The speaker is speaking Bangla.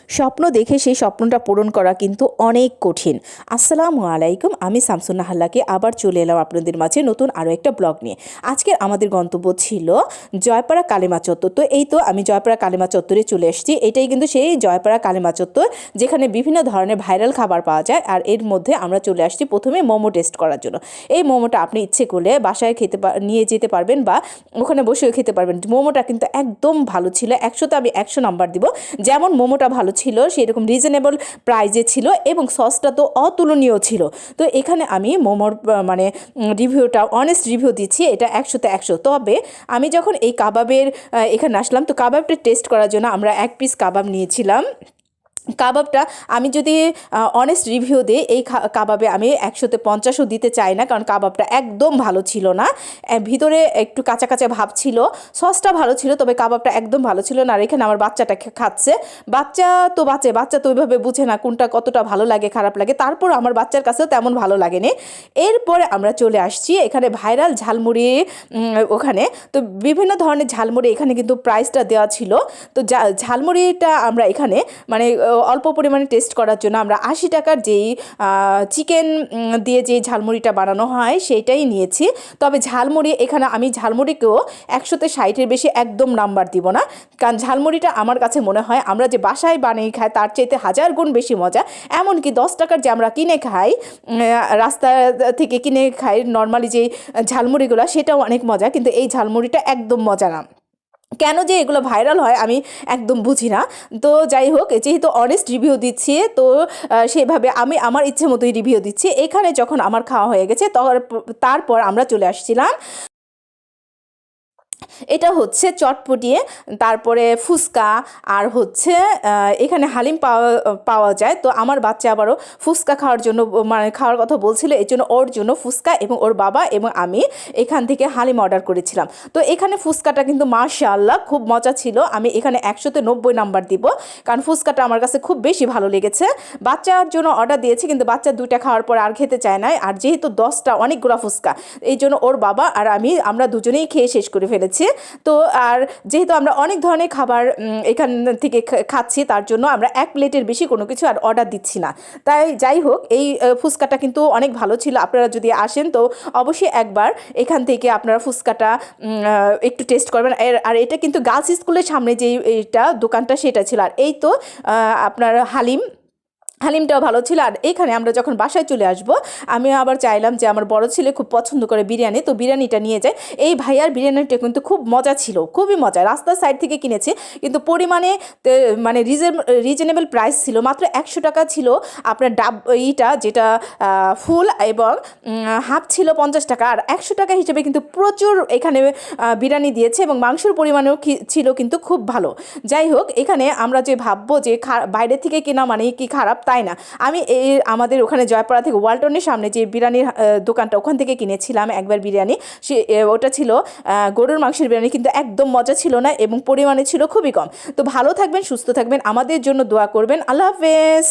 স্বপ্ন দেখে সেই স্বপ্নটা পূরণ করা কিন্তু অনেক কঠিন। আসসালামু আলাইকুম, আমি শামসুন্নাহ হাল্লাকে আবার চলে এলাম আপনাদের মাঝে নতুন আরও একটা ব্লগ নিয়ে। আজকের আমাদের গন্তব্য ছিল জয়পাড়া কালিমা চত্বর। তো এই তো আমি জয়পাড়া কালিমা চত্বরে চলে এসেছি। এটাই কিন্তু সেই জয়পাড়া কালিমা চত্বর, যেখানে বিভিন্ন ধরনের ভাইরাল খাবার পাওয়া যায়। আর এর মধ্যে আমরা চলে আসছি প্রথমে মোমো টেস্ট করার জন্য। এই মোমোটা আপনি ইচ্ছে করলে বাসায় নিয়ে যেতে পারবেন বা ওখানে বসেও খেতে পারবেন। মোমোটা কিন্তু একদম ভালো ছিল, 100তে আমি 100 নাম্বার দিব। যেমন মোমোটা ভালো ছিল, সেরকম রিজনেবল প্রাইজে ছিল এবং সসটা তো অতুলনীয় ছিল। তো এখানে আমি মোমোর রিভিউটা অনেস্ট রিভিউ দিচ্ছি, এটা 100তে 100। তবে আমি যখন এই কাবাবের এখানে আসলাম, তো কাবাবটা টেস্ট করার জন্য আমরা 1 পিস কাবাব নিয়েছিলাম। কাবাবটা আমি যদি অনেস্ট রিভিউ দিই, এই কাবাবে আমি 100তে 50ও দিতে চাই না, কারণ কাবাবটা একদম ভালো ছিল না। ভিতরে একটু কাঁচা কাঁচা ভাব ছিল, সসটা ভালো ছিল, তবে কাবাবটা একদম ভালো ছিল না। আর এখানে আমার বাচ্চাটা খাচ্ছে। বাচ্চা তো ওইভাবে বুঝে না কোনটা কতটা ভালো লাগে খারাপ লাগে, তারপর আমার বাচ্চার কাছেও তেমন ভালো লাগেনি। এরপরে আমরা চলে আসছি এখানে ভাইরাল ঝালমুড়ি ওখানে। তো বিভিন্ন ধরনের ঝালমুড়ি এখানে কিন্তু প্রাইসটা দেওয়া ছিল। তো ঝালমুড়িটা আমরা এখানে মানে অল্প পরিমাণে টেস্ট করার জন্য আমরা 80 টাকার যেই চিকেন দিয়ে যে ঝালমুড়িটা বানানো হয় সেইটাই নিয়েছি। তবে ঝালমুড়ি এখানে আমি ঝালমুড়িকেও 100তে 60-এর বেশি একদম নাম্বার দিব না, কারণ ঝালমুড়িটা আমার কাছে মনে হয় আমরা যে বাসায় বানিয়ে খাই তার চাইতে 1000 গুণ বেশি মজা। এমনকি 10 টাকার যে আমরা কিনে খাই, রাস্তা থেকে কিনে খাই নর্মালি যেই ঝালমুড়িগুলো, সেটাও অনেক মজা, কিন্তু এই ঝালমুড়িটা একদম মজা না। কেন যে এগুলো ভাইরাল হয় আমি একদম বুঝি না। তো যাই হোক, যেহেতু অনেস্ট রিভিউ দিচ্ছি, তো সেভাবে আমি আমার ইচ্ছে মতোই রিভিউ দিচ্ছি। এখানে যখন আমার খাওয়া হয়ে গেছে তারপর আমরা চলে আসছিলাম, এটা হচ্ছে চটপটিয়ে, তারপরে ফুচকা, আর হচ্ছে এখানে হালিম পাওয়া যায়। তো আমার বাচ্চা আবারও ফুচকা খাওয়ার জন্য মানে খাওয়ার কথা বলছিল, এই জন্য ওর জন্য ফুচকা এবং ওর বাবা এবং আমি এখান থেকে হালিম অর্ডার করেছিলাম। তো এখানে ফুচকাটা কিন্তু মাশাআল্লাহ খুব মজা ছিল। আমি এখানে 100তে 90 নাম্বার দিব, কারণ ফুচকাটা আমার কাছে খুব বেশি ভালো লেগেছে। বাচ্চার জন্য অর্ডার দিয়েছি, কিন্তু বাচ্চা 2টা খাওয়ার পর আর খেতে চায় না। আর যেহেতু 10টা অনেকগুলো ফুচকা, এই জন্য ওর বাবা আর আমরা দুজনেই খেয়ে শেষ করে ফেলেছি। তো আর যেহেতু আমরা অনেক ধরনের খাবার এখান থেকে খাচ্ছি, তার জন্য আমরা 1 প্লেটের বেশি কোনো কিছু আর অর্ডার দিচ্ছি না। তাই যাই হোক, এই ফুচকাটা কিন্তু অনেক ভালো ছিল। আপনারা যদি আসেন তো অবশ্যই একবার এখান থেকে আপনারা ফুচকাটা একটু টেস্ট করবেন। আর এটা কিন্তু গার্লস স্কুলের সামনে যেই এইটা দোকানটা, সেটা ছিল। আর এই তো আপনার হালিমটাও ভালো ছিল। আর এখানে আমরা যখন বাসায় চলে আসব, আমি আবার চাইলাম যে আমার বড় ছেলে খুব পছন্দ করে বিরিয়ানি, তো বিরিয়ানিটা নিয়ে যায়। এই ভাইয়ার বিরিয়ানিটা কিন্তু খুব মজা ছিল, খুবই মজা। রাস্তার সাইড থেকে কিনেছি, কিন্তু পরিমাণে মানে রিজনেবল প্রাইস ছিল, মাত্র 100 টাকা ছিল আপনার এইটা যেটা ফুল, এবং হাফ ছিল 50 টাকা। আর 100 টাকা হিসেবে কিন্তু প্রচুর এখানে বিরিয়ানি দিয়েছে, এবং মাংসের পরিমাণেও ছিল কিন্তু খুব ভালো। যাই হোক, এখানে আমরা যে ভাববো যে বাইরে থেকে কেনা মানে কি খারাপ, তাই না। আমি আমাদের ওখানে জয়পাড়া থেকে ওয়ালটনের সামনে যে বিরিয়ানির দোকানটা, ওখান থেকে কিনেছিলাম একবার বিরিয়ানি। ওটা ছিল গরুর মাংসের বিরিয়ানি, কিন্তু একদম মজা ছিল না এবং পরিমাণে ছিল খুবই কম। তো ভালো থাকবেন, সুস্থ থাকবেন, আমাদের জন্য দোয়া করবেন। আল্লাহ হাফেজ।